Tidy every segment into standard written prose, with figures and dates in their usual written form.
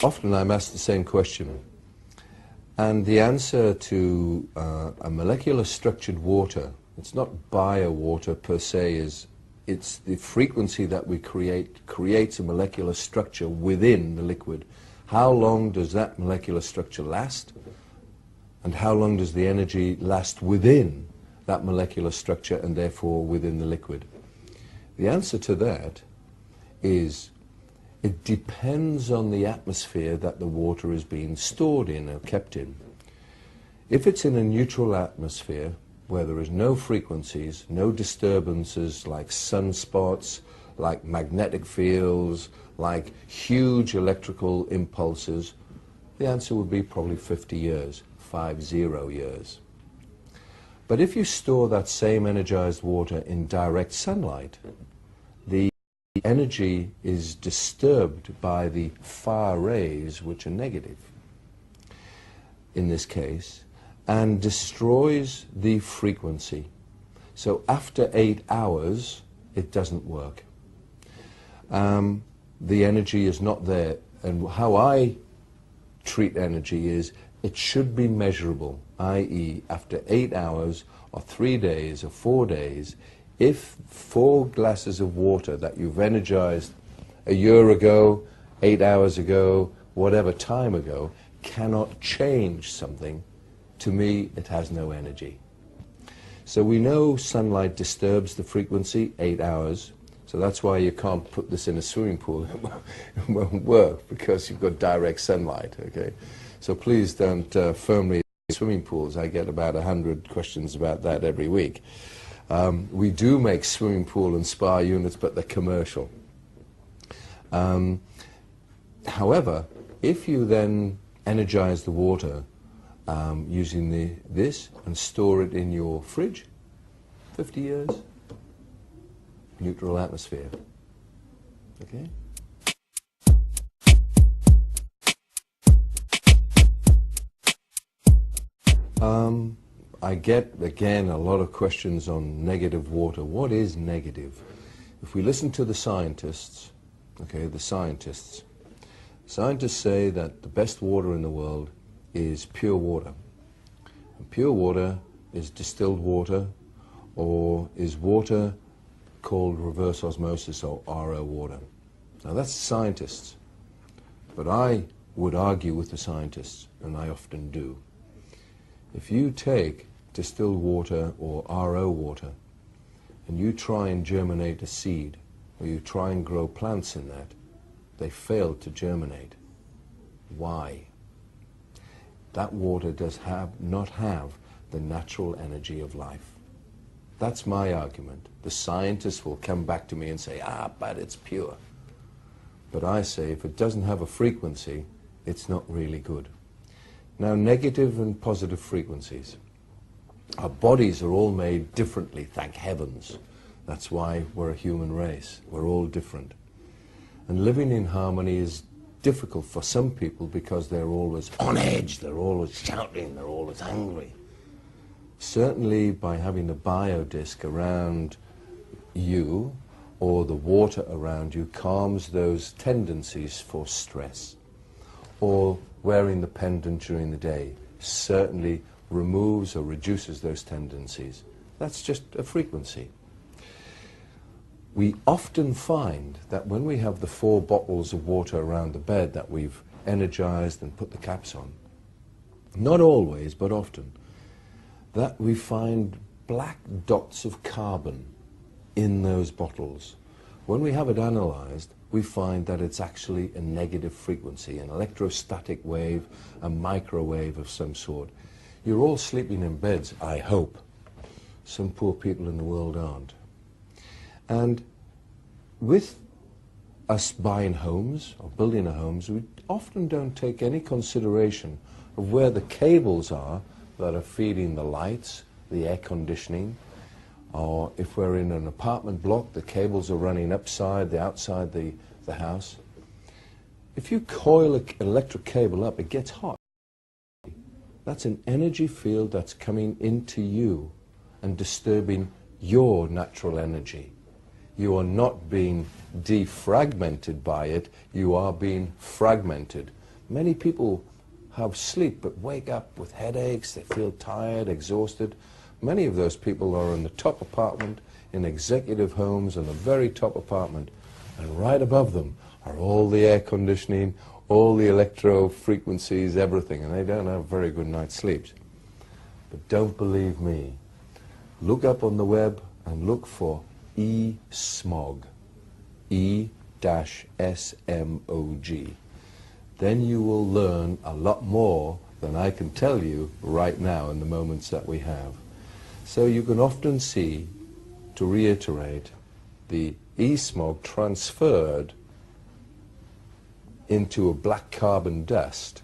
Often I'm asked the same question, and the answer to a molecular structured water, it's not bio-water per se, it's the frequency that we creates a molecular structure within the liquid. How long does that molecular structure last? And how long does the energy last within that molecular structure and therefore within the liquid? The answer to that is it depends on the atmosphere that the water is being stored in or kept in. If it's in a neutral atmosphere where there is no frequencies, no disturbances like sunspots, like magnetic fields, like huge electrical impulses, the answer would be probably 50 years, 50 years. But if you store that same energized water in direct sunlight, the energy is disturbed by the far rays, which are negative in this case, and destroys the frequency. So after 8 hours, it doesn't work. The energy is not there. And how I treat energy is it should be measurable, i.e. after 8 hours or 3 days or 4 days, if 4 glasses of water that you've energized a year ago, 8 hours ago, whatever time ago, cannot change something, to me it has no energy. So we know sunlight disturbs the frequency 8 hours, so that's why you can't put this in a swimming pool. It won't work because you've got direct sunlight, okay? So please don't firmly swimming pools. I get about 100 questions about that every week. We do make swimming pool and spa units, but they're commercial. However, if you then energize the water using this and store it in your fridge, 50 years, neutral atmosphere. Okay? I get, again, a lot of questions on negative water. What is negative? If we listen to the scientists, okay, scientists say that the best water in the world is pure water. And pure water is distilled water or is water called reverse osmosis or RO water. Now that's scientists, but I would argue with the scientists, and I often do. If you take distilled water or RO water and you try and germinate a seed, or you try and grow plants in that, they fail to germinate. Why? That water does not have the natural energy of life. That's my argument. The scientists will come back to me and say, but it's pure. But I say, if it doesn't have a frequency, it's not really good. Now, negative and positive frequencies. Our bodies are all made differently, thank heavens. That's why we're a human race. We're all different. And living in harmony is difficult for some people because they're always on edge, they're always shouting, they're always angry. Certainly by having a BioDisc around you or the water around you calms those tendencies for stress. Or wearing the pendant during the day certainly removes or reduces those tendencies. That's just a frequency. We often find that when we have the 4 bottles of water around the bed that we've energized and put the caps on, not always, but often, that we find black dots of carbon in those bottles. When we have it analyzed, we find that it's actually a negative frequency, an electrostatic wave, a microwave of some sort. You're all sleeping in beds, I hope. Some poor people in the world aren't. And with us buying homes or building our homes, we often don't take any consideration of where the cables are that are feeding the lights, the air conditioning, or if we're in an apartment block, the cables are running outside the house. If you coil an electric cable up, it gets hot. That's an energy field that's coming into you and disturbing your natural energy. You are not being defragmented by it, you are being fragmented. Many people have sleep but wake up with headaches, they feel tired, exhausted. Many of those people are in the top apartment, in executive homes, in the very top apartment, and right above them are all the air conditioning, all the electro frequencies, everything, and they don't have very good night's sleeps. But don't believe me. Look up on the web and look for E-smog, E-S-M-O-G. Then you will learn a lot more than I can tell you right now in the moments that we have. So you can often see, to reiterate, the E-smog transferred into a black carbon dust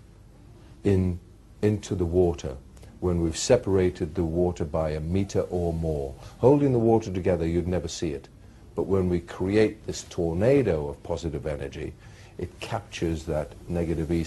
into the water when we've separated the water by a meter or more. Holding the water together, you'd never see it. But when we create this tornado of positive energy, it captures that negative E-smog.